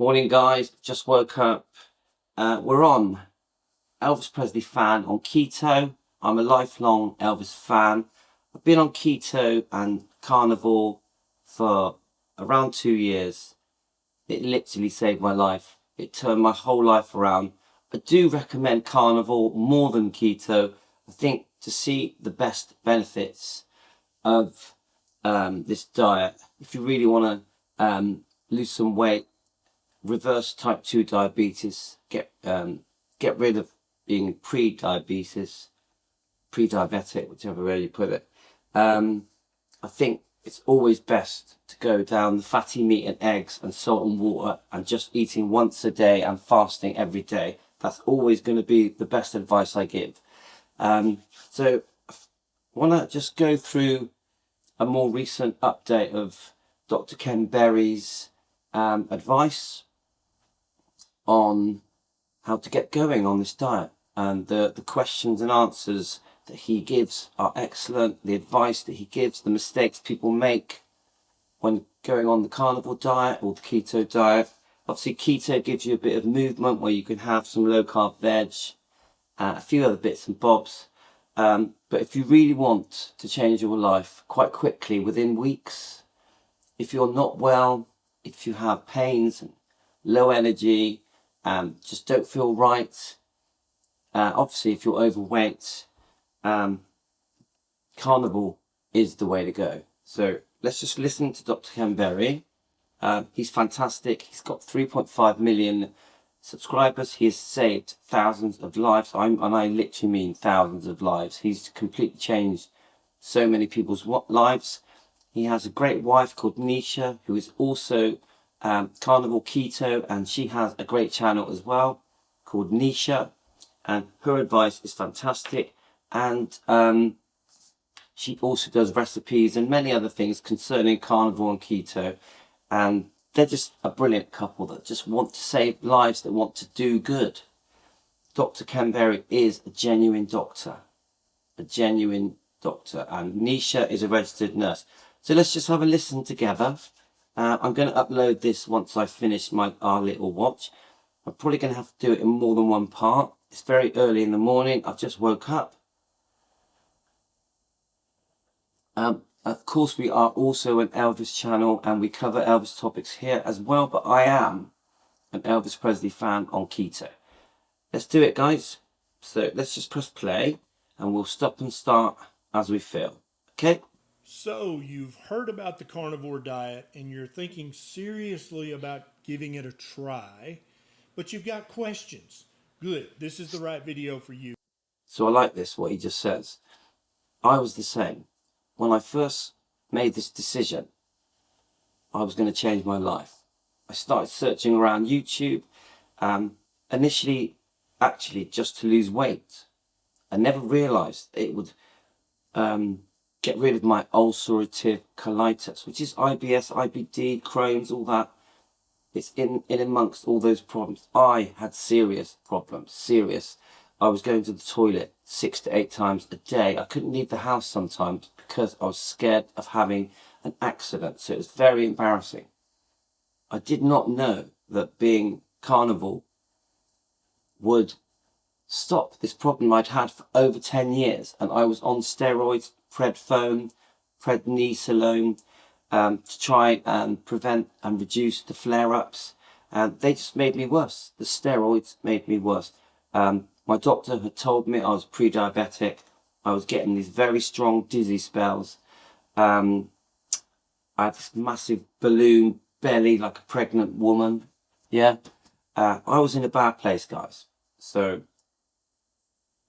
Morning guys, just woke up. We're on Elvis Presley fan on keto. I'm a lifelong Elvis fan. I've been on keto and carnivore for around 2 years. It literally saved my life. It turned my whole life around. I do recommend carnivore more than keto. I think to see the best benefits of this diet, if you really want to lose some weight, reverse type 2 diabetes, get rid of being pre-diabetes, pre-diabetic, whichever way you put it. I think it's always best to go down the fatty meat and eggs and salt and water and just eating once a day and fasting every day. That's always going to be the best advice I give. So I want to just go through a more recent update of Dr. Ken Berry's advice on how to get going on this diet, and the questions and answers that he gives are excellent. The advice that he gives, the mistakes people make when going on the carnivore diet or the keto diet. Obviously keto gives you a bit of movement where you can have some low carb veg, a few other bits and bobs, but if you really want to change your life quite quickly within weeks, if you're not well, if you have pains and low energy, just don't feel right, obviously if you're overweight, carnivore is the way to go. So let's just listen to Dr. Ken Berry. He's fantastic. He's got 3.5 million subscribers. He has saved thousands of lives, and I literally mean thousands of lives. He's completely changed so many people's lives. He has a great wife called Nisha, who is also carnivore keto, and she has a great channel as well called Nisha, and her advice is fantastic. And she also does recipes and many other things concerning carnivore and keto, and they're just a brilliant couple that just want to save lives, that want to do good. Dr. Ken Berry is a genuine doctor, and Nisha is a registered nurse. So let's just have a listen together. I'm going to upload this once I finish our little watch. I'm probably going to have to do it in more than one part. It's very early in the morning. I've just woke up. Of course, we are also an Elvis channel and we cover Elvis topics here as well, but I am an Elvis Presley fan on keto. Let's do it, guys. So let's just press play and we'll stop and start as we feel. Okay? So you've heard about the carnivore diet and you're thinking seriously about giving it a try, but you've got questions. Good, this is the right video for you. So I like this, what he just says. I was the same. When I first made this decision, I was going to change my life. I started searching around YouTube, initially actually just to lose weight. I never realized it would get rid of my ulcerative colitis, which is IBS, IBD, Crohn's, all that. It's in amongst all those problems. I had serious problems, serious. I was going to the toilet 6 to 8 times a day. I couldn't leave the house sometimes because I was scared of having an accident. So it was very embarrassing. I did not know that being carnivore would stop this problem I'd had for over 10 years. And I was on steroids, prednisone, to try and prevent and reduce the flare-ups. And they just made me worse. The steroids made me worse. My doctor had told me I was pre-diabetic. I was getting these very strong dizzy spells. I had this massive balloon belly like a pregnant woman. Yeah, I was in a bad place, guys. So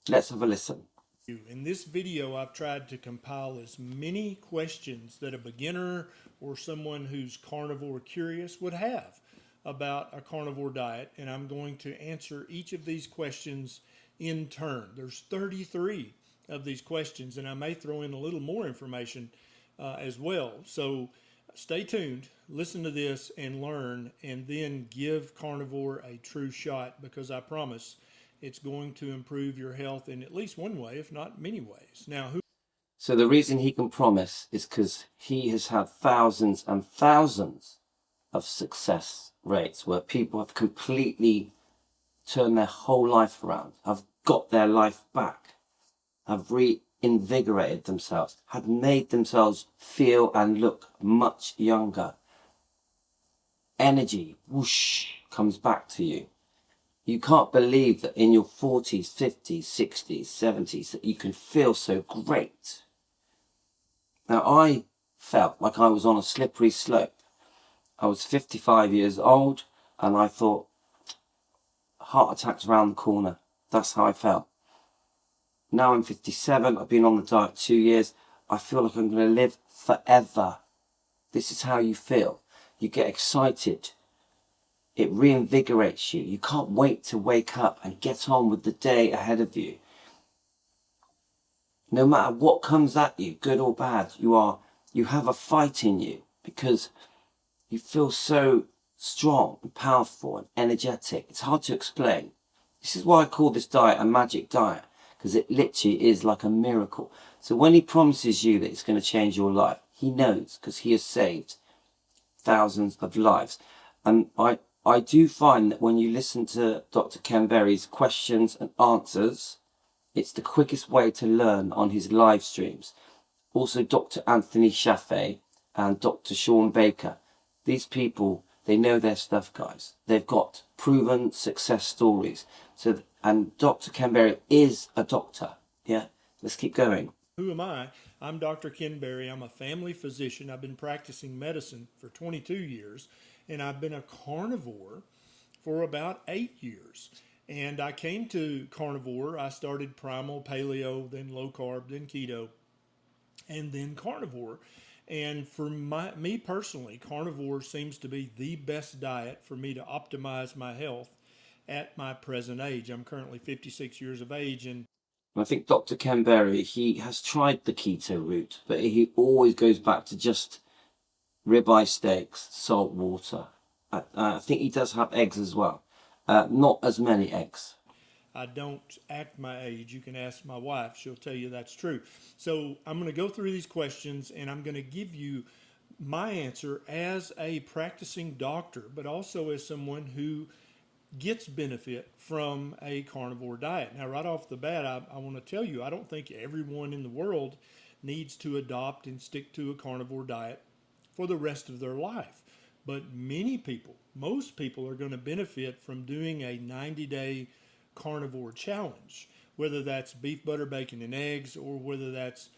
let's have a listen. In this video, I've tried to compile as many questions that a beginner or someone who's carnivore curious would have about a carnivore diet, and I'm going to answer each of these questions in turn. There's 33 of these questions, and I may throw in a little more information as well. So stay tuned, listen to this and learn, and then give carnivore a true shot, because I promise it's going to improve your health in at least one way, if not many ways. Now, So the reason he can promise is because he has had thousands and thousands of success rates where people have completely turned their whole life around, have got their life back, have reinvigorated themselves, have made themselves feel and look much younger. Energy, whoosh, comes back to you. You can't believe that in your 40s, 50s, 60s, 70s that you can feel so great. Now, I felt like I was on a slippery slope. I was 55 years old and I thought, heart attack's around the corner. That's how I felt. Now I'm 57, I've been on the diet 2 years. I feel like I'm going to live forever. This is how you feel. You get excited. It reinvigorates you. You can't wait to wake up and get on with the day ahead of you. No matter what comes at you, good or bad, you have a fight in you because you feel so strong and powerful and energetic. It's hard to explain. This is why I call this diet a magic diet, because it literally is like a miracle. So when he promises you that it's going to change your life, he knows, because he has saved thousands of lives. And I do find that when you listen to Dr. Ken Berry's questions and answers, it's the quickest way to learn on his live streams. Also Dr. Anthony Chaffee and Dr. Sean Baker. These people, they know their stuff, guys. They've got proven success stories. And Dr. Ken Berry is a doctor. Yeah, let's keep going. Who am I? I'm Dr. Ken Berry. I'm a family physician. I've been practicing medicine for 22 years, and I've been a carnivore for about 8 years. And I came to carnivore. I started primal, paleo, then low carb, then keto, and then carnivore. And for me personally, carnivore seems to be the best diet for me to optimize my health at my present age. I'm currently 56 years of age, and I think Dr. Ken Berry, he has tried the keto route, but he always goes back to just ribeye steaks, salt water. I think he does have eggs as well. Not as many eggs. I don't act my age. You can ask my wife, she'll tell you that's true. So I'm going to go through these questions and I'm going to give you my answer as a practicing doctor, but also as someone who gets benefit from a carnivore diet. Now, right off the bat, I want to tell you, I don't think everyone in the world needs to adopt and stick to a carnivore diet for the rest of their life. But many people, most people, are going to benefit from doing a 90-day carnivore challenge, whether that's beef, butter, bacon, and eggs, or whether that's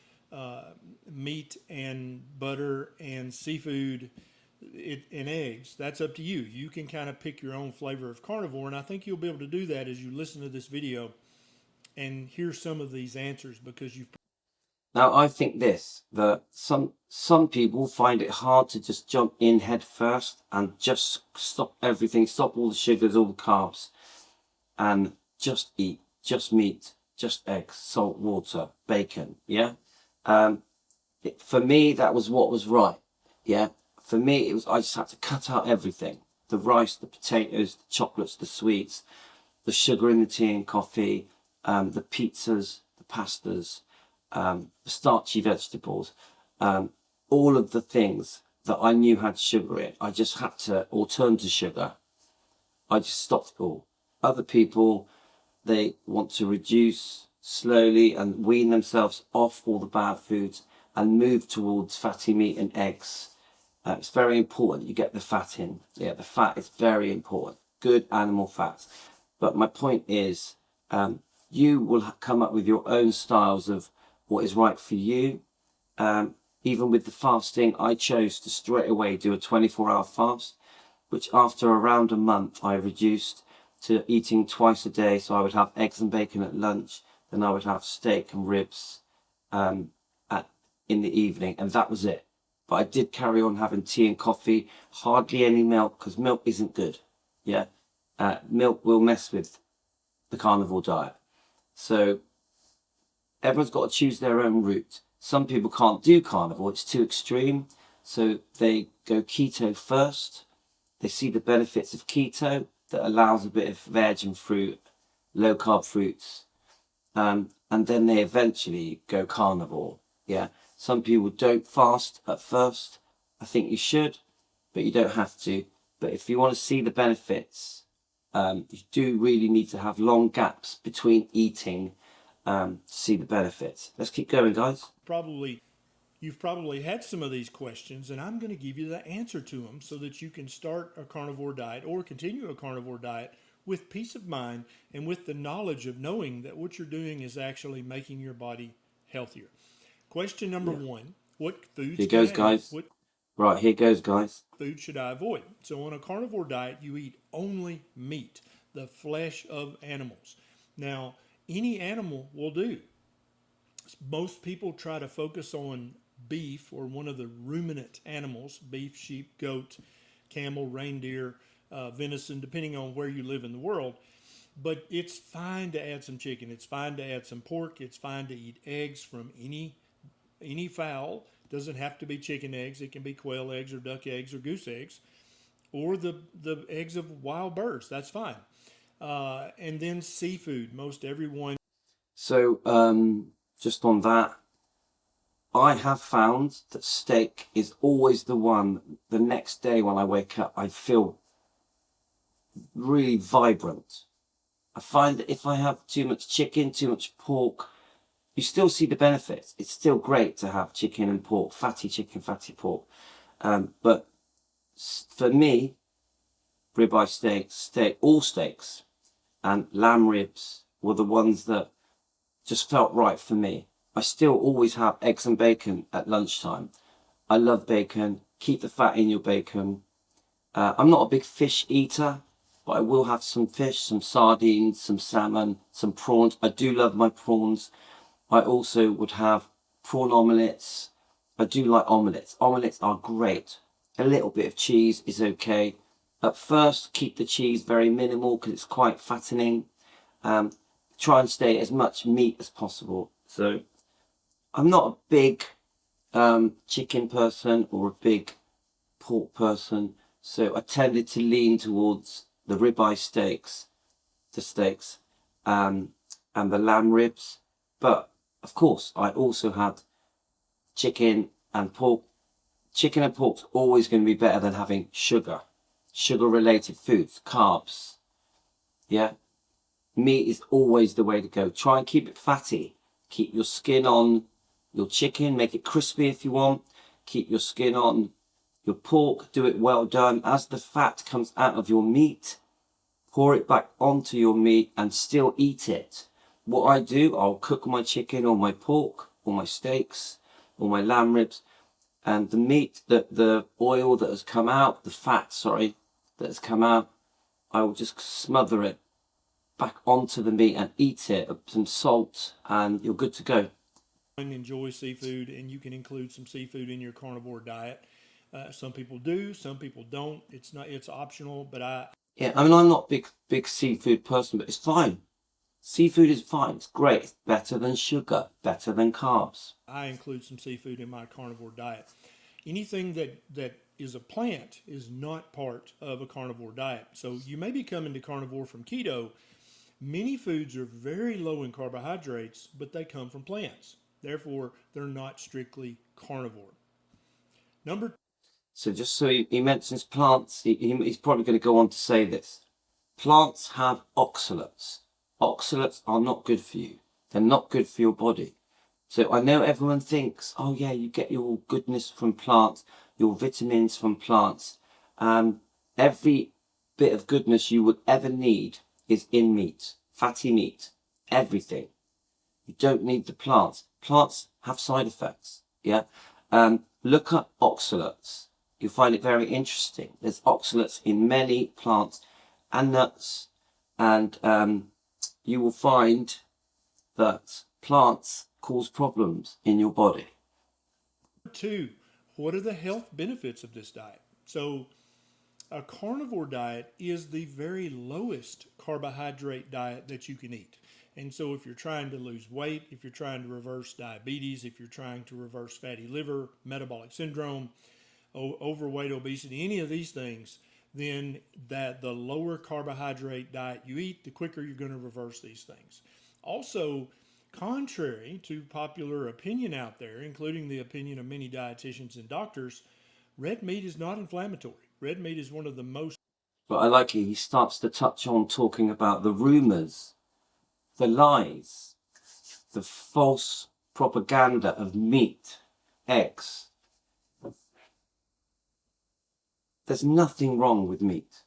meat and butter and seafood and eggs. That's up to you. You can kind of pick your own flavor of carnivore, and I think you'll be able to do that as you listen to this video and hear some of these answers, because you've... Now, I think that some people find it hard to just jump in head first and just stop everything, stop all the sugars, all the carbs, and just eat, just meat, just eggs, salt, water, bacon, yeah? For me, that was what was right, yeah? For me, I just had to cut out everything. The rice, the potatoes, the chocolates, the sweets, the sugar in the tea and coffee, the pizzas, the pastas, the starchy vegetables, all of the things that I knew had sugar in. I just had to, or turn to sugar. I just stopped it all. Other people, they want to reduce slowly and wean themselves off all the bad foods and move towards fatty meat and eggs. It's very important you get the fat in. Yeah, the fat is very important. Good animal fats. But my point is, you will come up with your own styles of what is right for you. Even with the fasting, I chose to straight away do a 24-hour fast, which after around a month I reduced to eating twice a day. So I would have eggs and bacon at lunch, then I would have steak and ribs in the evening, and that was it. But I did carry on having tea and coffee, hardly any milk, because milk isn't good. Yeah, milk will mess with the carnivore diet. So everyone's got to choose their own route. Some people can't do carnivore, it's too extreme. So they go keto first. They see the benefits of keto that allows a bit of veg and fruit, low carb fruits. And then they eventually go carnivore. Yeah. Some people don't fast at first. I think you should. but you don't have to. But if you want to see the benefits, you do really need to have long gaps between eating to see the benefits. Let's keep going, guys. You've probably had some of these questions, and I'm going to give you the answer to them so that you can start a carnivore diet or continue a carnivore diet with peace of mind and with the knowledge of knowing that what you're doing is actually making your body healthier. Question number one, what foods Here can goes, I eat? guys. Right, here goes, guys. Food should I avoid? So on a carnivore diet, you eat only meat, the flesh of animals. Now, any animal will do. Most people try to focus on beef or one of the ruminant animals: beef, sheep, goat, camel, reindeer, venison, depending on where you live in the world. But it's fine to add some chicken. It's fine to add some pork. It's fine to eat eggs from any fowl. Doesn't have to be chicken eggs. It can be quail eggs or duck eggs or goose eggs, or the eggs of wild birds. That's fine. And then seafood. Most everyone. So, just on that, I have found that steak is always the one. The next day when I wake up, I feel really vibrant. I find that if I have too much chicken, too much pork, you still see the benefits. It's still great to have chicken and pork, fatty chicken, fatty pork. But for me, ribeye steak, all steaks, and lamb ribs were the ones that just felt right for me. I still always have eggs and bacon at lunchtime. I love bacon. Keep the fat in your bacon. I'm not a big fish eater, but I will have some fish, some sardines, some salmon, some prawns. I do love my prawns. I also would have prawn omelettes. I do like omelettes. Omelettes are great. A little bit of cheese is okay. At first, keep the cheese very minimal because it's quite fattening. Try and stay as much meat as possible. So I'm not a big chicken person or a big pork person. So I tended to lean towards the ribeye steaks, and the lamb ribs. But of course, I also had chicken and pork. Chicken and pork's always going to be better than having sugar-related foods, carbs. Yeah, meat is always the way to go. Try and keep it fatty. Keep your skin on your chicken. Make it crispy if you want. Keep your skin on your pork. Do it well done. As the fat comes out of your meat, pour it back onto your meat and still eat it. What I do, I'll cook my chicken or my pork or my steaks or my lamb ribs, and the meat, the oil that has come out, the fat, sorry, that has come out, I will just smother it back onto the meat and eat it with some salt, and you're good to go. Enjoy seafood, and you can include some seafood in your carnivore diet. Some people do, some people don't. It's optional, but Yeah, I mean, I'm not big seafood person, but it's fine. Seafood is fine. It's great. It's better than sugar, better than carbs. I include some seafood in my carnivore diet. Anything that is a plant is not part of a carnivore diet. So you may be coming to carnivore from keto. Many foods are very low in carbohydrates, but they come from plants. Therefore, they're not strictly carnivore. So just so he mentions plants, he's probably going to go on to say this. Plants have oxalates. Oxalates are not good for you. They're not good for your body. So I know everyone thinks, oh yeah, you get your goodness from plants, your vitamins from plants. Every bit of goodness you would ever need is in meat, fatty meat, everything. You don't need the plants. Plants have side effects. Yeah. Look up oxalates. You'll find it very interesting. There's oxalates in many plants and nuts, and you will find that plants cause problems in your body. Two, what are the health benefits of this diet? So, a carnivore diet is the very lowest carbohydrate diet that you can eat. And so, if you're trying to lose weight, if you're trying to reverse diabetes, if you're trying to reverse fatty liver, metabolic syndrome, overweight, obesity, any of these things, then that the lower carbohydrate diet you eat, the quicker you're going to reverse these things. Also, contrary to popular opinion out there, including the opinion of many dietitians and doctors, red meat is not inflammatory. Red meat is one of the most. But I like it. He starts to touch on talking about the rumours, the lies, the false propaganda of meat, eggs. There's nothing wrong with meat.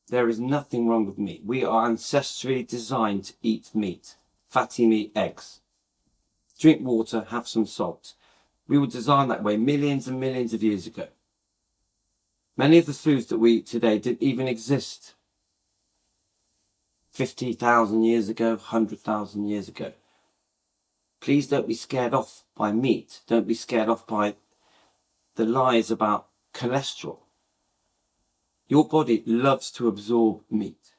There is nothing wrong with meat. We are ancestrally designed to eat meat, fatty meat, eggs. Drink water, have some salt. We were designed that way millions and millions of years ago. Many of the foods that we eat today didn't even exist 50,000 years ago, 100,000 years ago. Please don't be scared off by meat. Don't be scared off by the lies about cholesterol. Your body loves to absorb meat.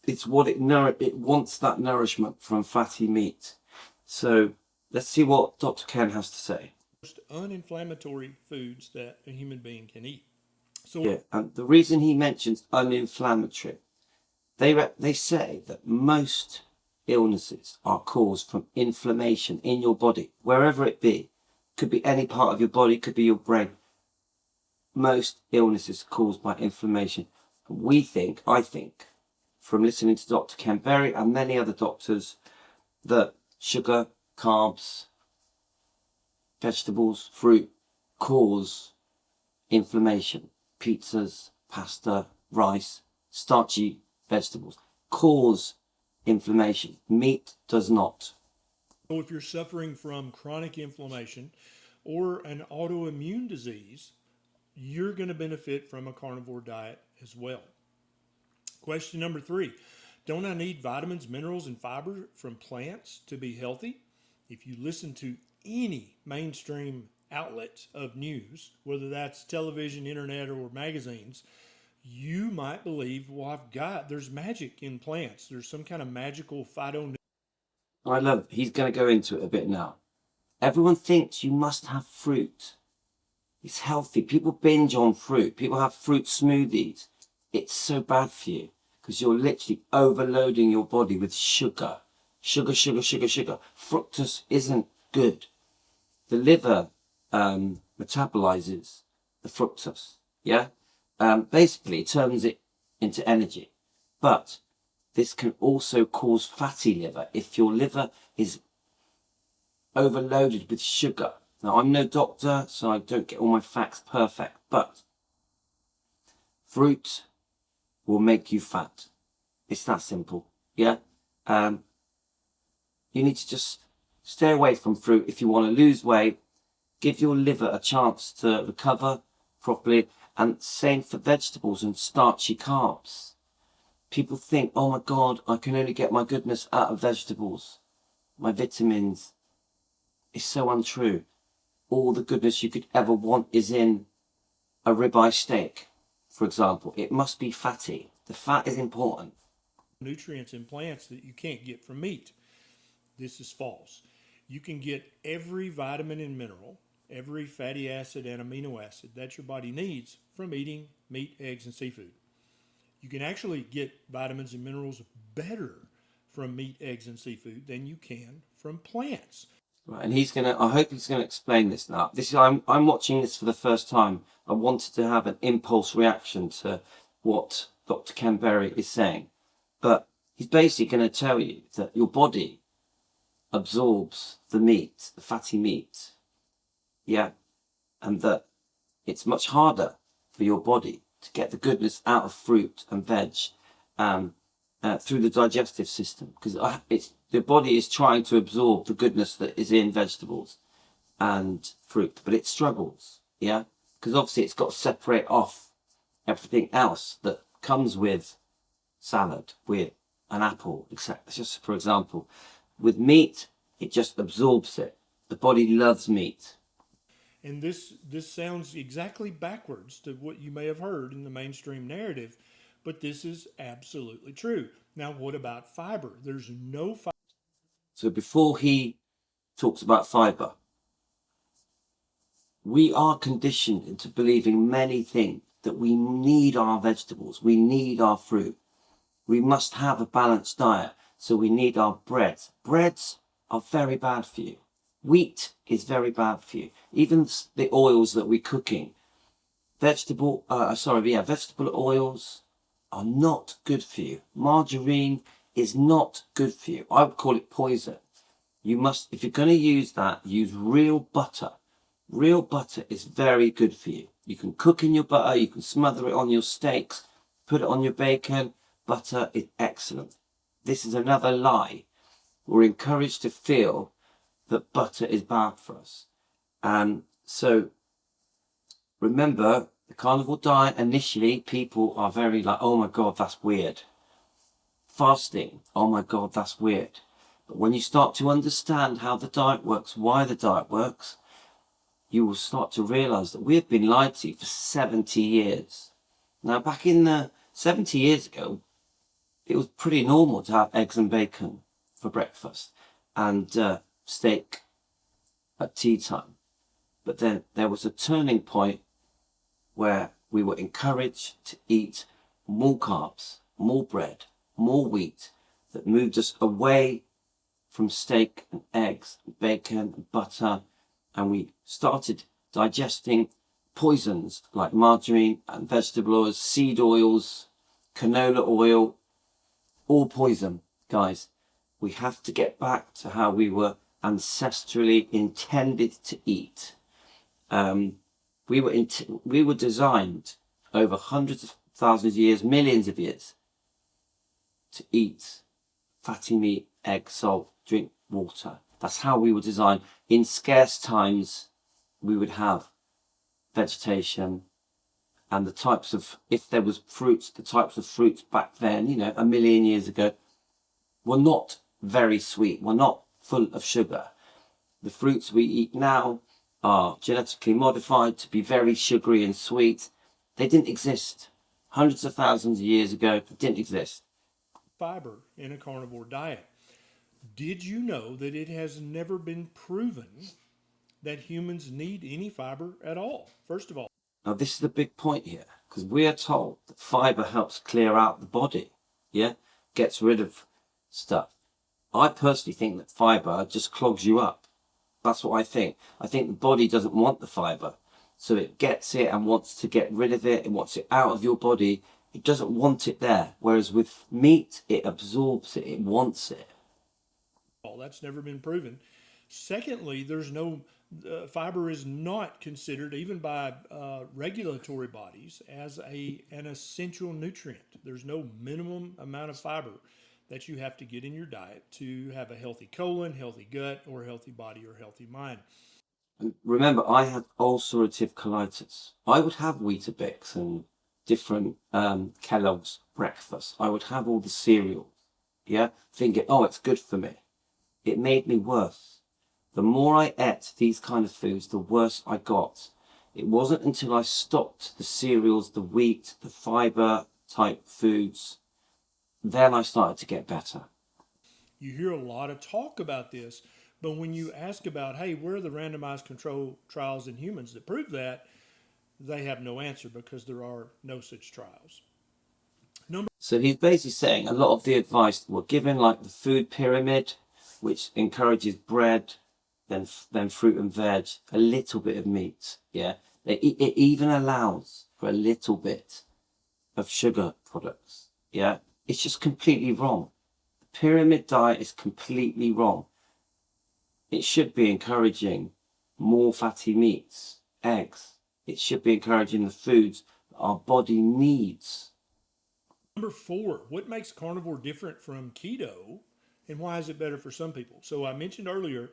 It's what it wants, that nourishment from fatty meat. So let's see what Dr. Ken has to say. Most uninflammatory foods that a human being can eat. So Yeah, and the reason he mentions uninflammatory, they say that most illnesses are caused from inflammation in your body, wherever it be. Could be any part of your body, could be your brain. Most illnesses are caused by inflammation. I think, from listening to Dr. Ken Berry and many other doctors, that sugar, carbs, vegetables, fruit cause inflammation. Pizzas, pasta, rice, starchy vegetables cause inflammation. Meat does not. if you're suffering from chronic inflammation or an autoimmune disease, you're going to benefit from a carnivore diet as well. Question number 3. Don't I need vitamins, minerals, and fiber from plants to be healthy? If you listen to any mainstream outlet of news, whether that's television, internet, or magazines, you might believe, well, there's magic in plants. There's some kind of magical phytonutrient. I love, he's going to go into it a bit now. Everyone thinks you must have fruit. It's healthy. People binge on fruit. People have fruit smoothies. It's so bad for you because you're literally overloading your body with sugar. Sugar, sugar, sugar, sugar. Fructose isn't good. The liver metabolizes the fructose. Yeah? Basically, it turns it into energy. But this can also cause fatty liver if your liver is overloaded with sugar. Now, I'm no doctor, so I don't get all my facts perfect, but fruit will make you fat. It's that simple, yeah? You need to just stay away from fruit if you want to lose weight. Give your liver a chance to recover properly, and same for vegetables and starchy carbs. People think, oh my God, I can only get my goodness out of vegetables, my vitamins. It's so untrue. All the goodness you could ever want is in a ribeye steak, for example. It must be fatty. The fat is important. Nutrients in plants that you can't get from meat. This is false. You can get every vitamin and mineral, every fatty acid and amino acid that your body needs from eating meat, eggs, and seafood. You can actually get vitamins and minerals better from meat, eggs, and seafood than you can from plants. Right, and I hope he's gonna explain this now. I'm watching this for the first time. I wanted to have an impulse reaction to what Dr. Ken Berry is saying. But he's basically gonna tell you that your body absorbs the meat, the fatty meat. Yeah. And that it's much harder for your body to get the goodness out of fruit and veg through the digestive system, because the body is trying to absorb the goodness that is in vegetables and fruit, but it struggles, yeah, because obviously it's got to separate off everything else that comes with salad, with an apple, etc. Just for example, with meat, it just absorbs it. The body loves meat. And this sounds exactly backwards to what you may have heard in the mainstream narrative, but this is absolutely true. Now, what about fiber? There's no fiber. So before he talks about fiber, we are conditioned into believing many things, that we need our vegetables, we need our fruit, we must have a balanced diet, so we need our breads. Breads are very bad for you. Wheat is very bad for you. Even the oils that we're cooking, vegetable oils are not good for you. Margarine is not good for you. I would call it poison. You must, if you're going to use that, use real butter. Real butter is very good for you. You can cook in your butter, you can smother it on your steaks, put it on your bacon. Butter is excellent. This is another lie. We're encouraged to feel that butter is bad for us. And so remember, the carnivore diet, initially people are very like, oh my God, that's weird. Fasting, oh my God, that's weird. But when you start to understand how the diet works, why the diet works, you will start to realize that we have been lied to for 70 years. Now, back in the 70 years ago, it was pretty normal to have eggs and bacon for breakfast and steak at tea time. But then there was a turning point where we were encouraged to eat more carbs, more bread, more wheat, that moved us away from steak and eggs, and bacon and butter, and we started digesting poisons like margarine and vegetable oils, seed oils, canola oil, all poison, guys. We have to get back to how we were ancestrally intended to eat. We were designed over hundreds of thousands of years, millions of years, to eat fatty meat, egg, salt, drink water. That's how we were designed. In scarce times, we would have vegetation and the types of, if there was fruits, the types of fruits back then, you know, a million years ago, were not very sweet, were not full of sugar. The fruits we eat now are genetically modified to be very sugary and sweet. They didn't exist. Hundreds of thousands of years ago, they didn't exist. Fiber in a carnivore diet. Did you know that it has never been proven that humans need any fiber at all? First of all, Now, this is the big point here, because we are told that fiber helps clear out the body, yeah? Gets rid of stuff. I personally think that fiber just clogs you up. That's what I think. I think the body doesn't want the fiber, so it gets it and wants to get rid of it. It wants it out of your body. It doesn't want it there. Whereas with meat, it absorbs it. It wants it. that's never been proven. Secondly, there's no fiber is not considered even by regulatory bodies as an essential nutrient. There's no minimum amount of fiber that you have to get in your diet to have a healthy colon, healthy gut, or healthy body or healthy mind. And remember, I had ulcerative colitis. I would have Weetabix and different Kellogg's breakfast. I would have all the cereals, yeah, thinking, oh, it's good for me. It made me worse. The more I ate these kind of foods, the worse I got. It wasn't until I stopped the cereals, the wheat, the fiber type foods, then I started to get better. You hear a lot of talk about this, but when you ask about, hey, where are the randomized control trials in humans that prove that, they have no answer because there are no such trials. So he's basically saying a lot of the advice that we're given, like the food pyramid, which encourages bread, then fruit and veg, a little bit of meat, yeah. It even allows for a little bit of sugar products, yeah. It's just completely wrong. The pyramid diet is completely wrong. It should be encouraging more fatty meats, eggs. It should be encouraging the foods that our body needs. Number four, what makes carnivore different from keto and why is it better for some people? So I mentioned earlier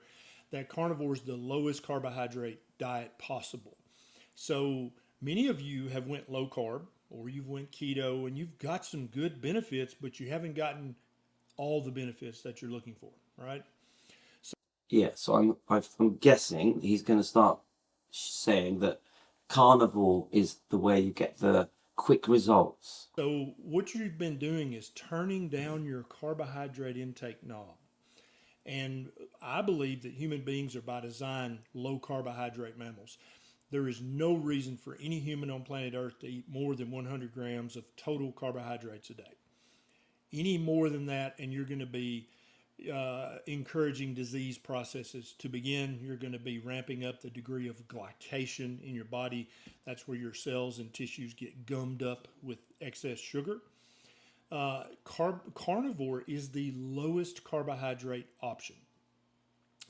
that carnivore is the lowest carbohydrate diet possible. So many of you have went low carb or you've went keto and you've got some good benefits, but you haven't gotten all the benefits that you're looking for, right? Yeah, so I'm guessing he's going to start saying that carnivore is the way you get the quick results. So what you've been doing is turning down your carbohydrate intake knob. And I believe that human beings are by design low carbohydrate mammals. There is no reason for any human on planet Earth to eat more than 100 grams of total carbohydrates a day. Any more than that, and you're going to be encouraging disease processes. To begin, you're going to be ramping up the degree of glycation in your body. That's where your cells and tissues get gummed up with excess sugar. Carnivore is the lowest carbohydrate option.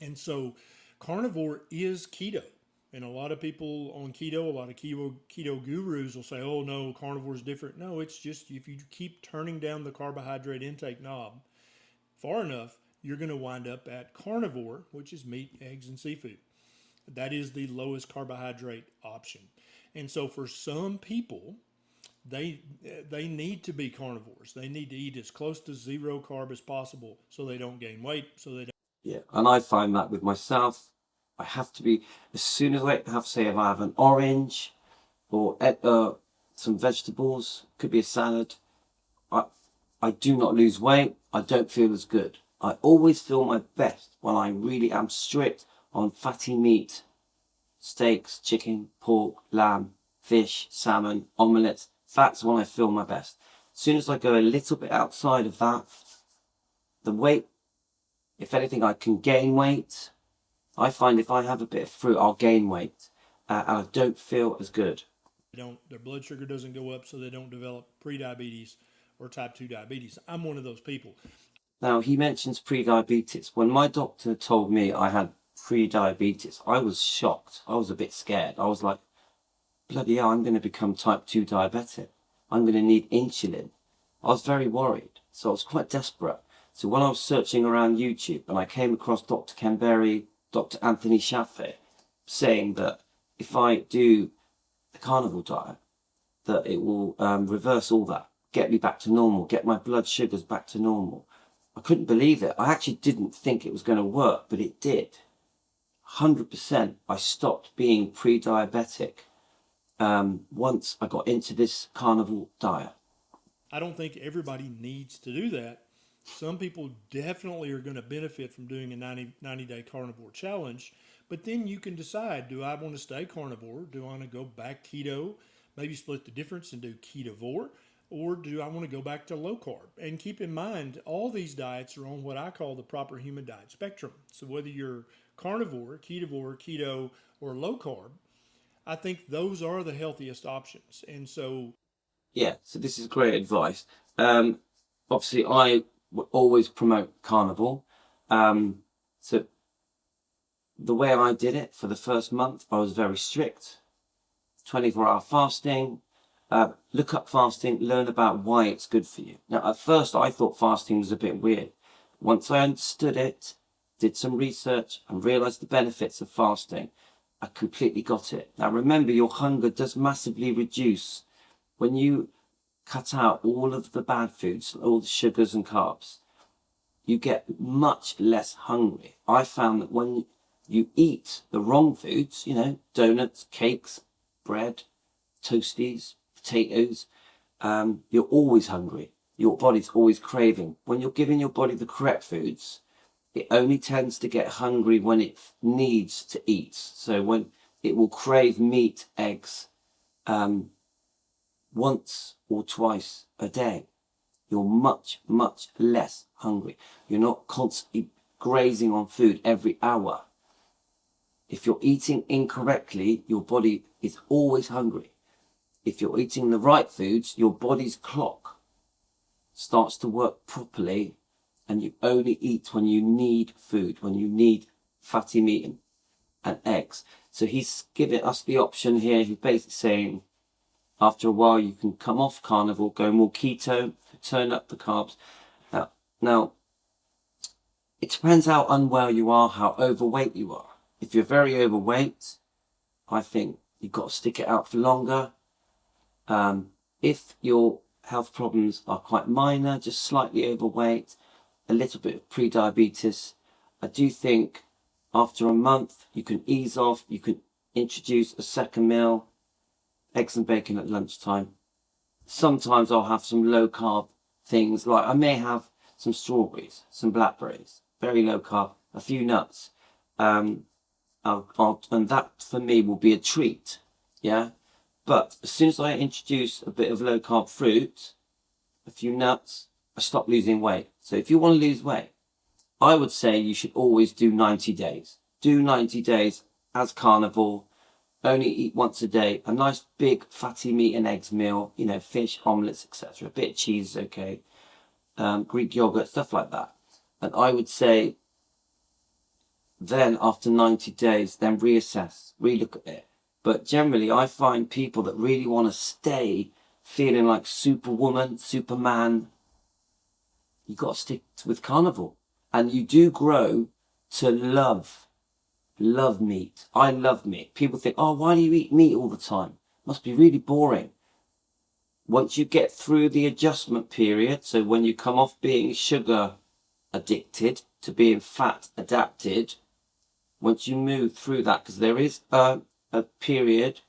And so carnivore is keto. And a lot of people on keto, a lot of keto gurus will say, oh no, carnivore is different. No, it's just if you keep turning down the carbohydrate intake knob far enough, you're going to wind up at carnivore, which is meat, eggs, and seafood. That is the lowest carbohydrate option. And so for some people, they need to be carnivores. They need to eat as close to zero carb as possible so they don't gain weight, so they don't. Yeah, and I find that with myself, I have to be, as soon as I have, say, if I have an orange or some vegetables, could be a salad, I, I do not lose weight. I don't feel as good. I always feel my best when I really am strict on fatty meat, steaks, chicken, pork, lamb, fish, salmon, omelettes. That's when I feel my best. As soon as I go a little bit outside of that, the weight, if anything, I can gain weight. I find if I have a bit of fruit, I'll gain weight, and I don't feel as good. Their blood sugar doesn't go up, so they don't develop prediabetes or type 2 diabetes. I'm one of those people. Now, he mentions pre-diabetes. When my doctor told me I had pre-diabetes, I was shocked. I was a bit scared. I was like, bloody hell, I'm going to become type 2 diabetic. I'm going to need insulin. I was very worried. So I was quite desperate. So when I was searching around YouTube and I came across Dr. Ken Berry, Dr. Anthony Shaffer, saying that if I do the carnivore diet, that it will reverse all that, get me back to normal, get my blood sugars back to normal. I couldn't believe it. I actually didn't think it was going to work, but it did. 100%. I stopped being pre-diabetic once I got into this carnivore diet. I don't think everybody needs to do that. Some people definitely are going to benefit from doing a 90-day carnivore challenge, but then you can decide, do I want to stay carnivore? Do I want to go back keto? Maybe split the difference and do ketovore? Or do I want to go back to low carb? And keep in mind, all these diets are on what I call the proper human diet spectrum. So whether you're carnivore, keto, or low carb, I think those are the healthiest options. And so, Yeah, so this is great advice. Obviously, I would always promote carnivore. So the way I did it for the first month, I was very strict. 24-hour fasting. Look up fasting, learn about why it's good for you. Now, at first, I thought fasting was a bit weird. Once I understood it, did some research, and realized the benefits of fasting, I completely got it. Now, remember, your hunger does massively reduce when you cut out all of the bad foods, all the sugars and carbs. You get much less hungry. I found that when you eat the wrong foods, donuts, cakes, bread, toasties, potatoes, you're always hungry. Your body's always craving. When you're giving your body the correct foods, it only tends to get hungry when it needs to eat. So when it will crave meat, eggs, once or twice a day, you're much, much less hungry. You're not constantly grazing on food every hour. If you're eating incorrectly, your body is always hungry. If you're eating the right foods, your body's clock starts to work properly, and you only eat when you need food, when you need fatty meat and eggs. So he's giving us the option here. He's basically saying, after a while, you can come off carnivore, go more keto, turn up the carbs. Now, it depends how unwell you are, how overweight you are. If you're very overweight, I think you've got to stick it out for longer. If your health problems are quite minor, just slightly overweight, a little bit of pre-diabetes, I do think after a month you can ease off, you can introduce a second meal, eggs and bacon at lunchtime. Sometimes I'll have some low carb things, like I may have some strawberries, some blackberries, very low carb, a few nuts. And that for me will be a treat, yeah? But as soon as I introduce a bit of low carb fruit, a few nuts, I stop losing weight. So if you want to lose weight, I would say you should always do 90 days. Do 90 days as carnivore. Only eat once a day. A nice big fatty meat and eggs meal. You know, fish, omelets, etc. A bit of cheese is okay. Greek yogurt, stuff like that. And I would say then after 90 days, then reassess, relook at it. But generally, I find people that really want to stay feeling like Superwoman, Superman, you got to stick with carnivore. And you do grow to love meat. I love meat. People think, oh, why do you eat meat all the time? Must be really boring. Once you get through the adjustment period, so when you come off being sugar addicted to being fat adapted, once you move through that, because there is a period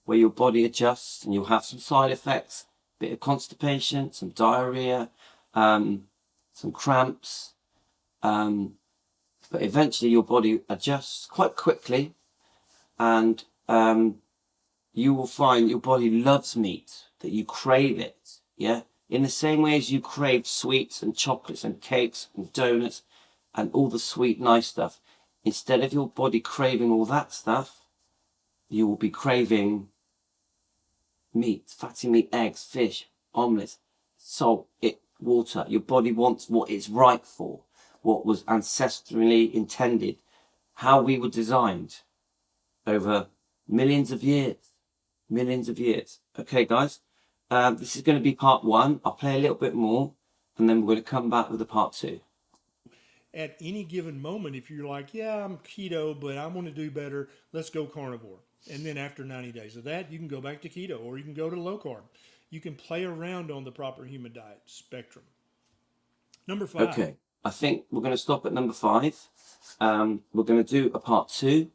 where your body adjusts and you'll have some side effects, a bit of constipation, some diarrhea, some cramps, but eventually your body adjusts quite quickly, and you will find your body loves meat, that you crave it, yeah? In the same way as you crave sweets and chocolates and cakes and donuts and all the sweet, nice stuff, instead of your body craving all that stuff, you will be craving meat, fatty meat, eggs, fish, omelets, salt, water. Your body wants what it's right for, what was ancestrally intended, how we were designed over millions of years. Okay, guys, this is going to be part 1. I'll play a little bit more, and then we're going to come back with a part 2. At any given moment, if you're like, yeah, I'm keto, but I want to do better, let's go carnivore. And then after 90 days of that, you can go back to keto, or you can go to low carb. You can play around on the proper human diet spectrum. Number 5. Okay, I think we're going to stop at number 5. We're going to do a part 2.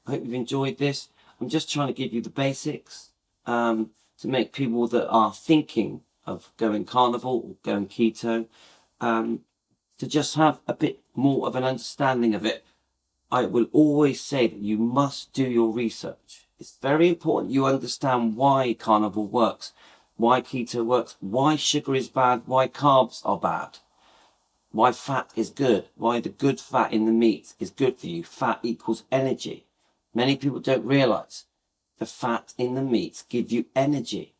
I hope you've enjoyed this. I'm just trying to give you the basics to make people that are thinking of going carnivore or going keto to just have a bit more of an understanding of it. I will always say that you must do your research. It's very important you understand why carnivore works, why keto works, why sugar is bad, why carbs are bad, why fat is good, why the good fat in the meat is good for you. Fat equals energy. Many people don't realize the fat in the meats give you energy.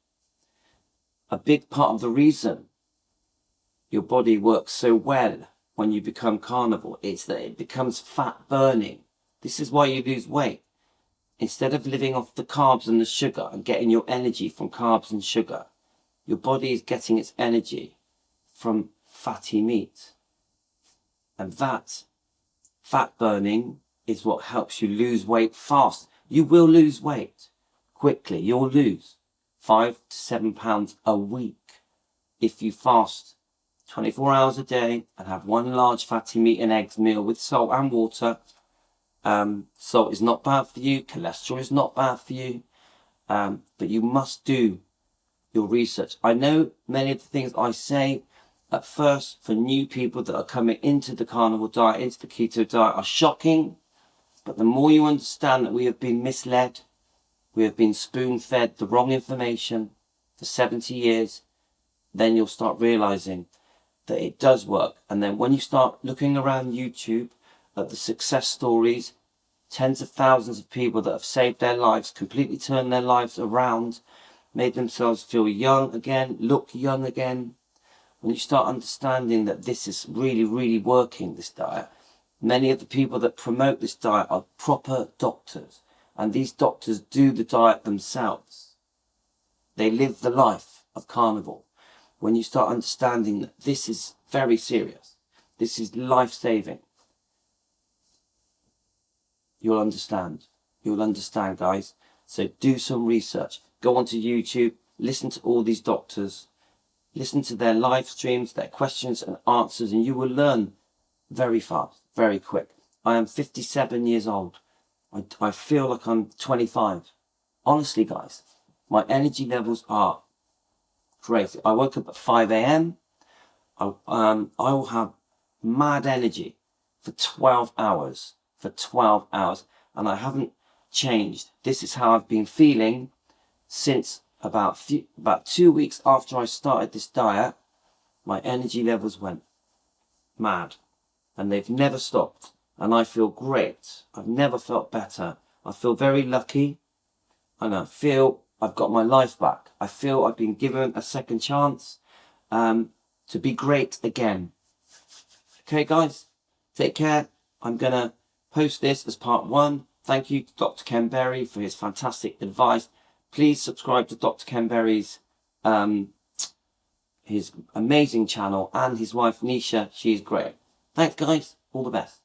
A big part of the reason your body works so well when you become carnivore is that it becomes fat burning. This is why you lose weight. Instead of living off the carbs and the sugar and getting your energy from carbs and sugar, your body is getting its energy from fatty meat. And that fat burning is what helps you lose weight fast. You will lose weight quickly. You'll lose 5 to 7 pounds a week if you fast 24 hours a day and have one large fatty meat and eggs meal with salt and water. Salt is not bad for you. Cholesterol is not bad for you. But you must do your research. I know many of the things I say at first for new people that are coming into the carnivore diet, into the keto diet, are shocking. But the more you understand that we have been misled, we have been spoon-fed the wrong information for 70 years, then you'll start realizing that it does work. And then when you start looking around YouTube at the success stories, tens of thousands of people that have saved their lives, completely turned their lives around, made themselves feel young again, look young again. When you start understanding that this is really, really working, this diet, many of the people that promote this diet are proper doctors. And these doctors do the diet themselves. They live the life of carnivore. When you start understanding that this is very serious, this is life-saving, you'll understand. You'll understand, guys. So do some research. Go onto YouTube, listen to all these doctors, listen to their live streams, their questions and answers, and you will learn very fast, very quick. I am 57 years old. I feel like I'm 25. Honestly, guys, my energy levels are crazy. I woke up at 5 a.m. I will have mad energy for 12 hours. And I haven't changed. This is how I've been feeling since about 2 weeks after I started this diet. My energy levels went mad. and they've never stopped. And I feel great. I've never felt better. I feel very lucky, and I feel I've got my life back. I feel I've been given a second chance to be great again. Okay, guys, take care. I'm going to post this as part 1. Thank you to Dr. Ken Berry for his fantastic advice. Please subscribe to Dr. Ken Berry's his amazing channel, and his wife Nisha. She's great. Thanks, guys. All the best.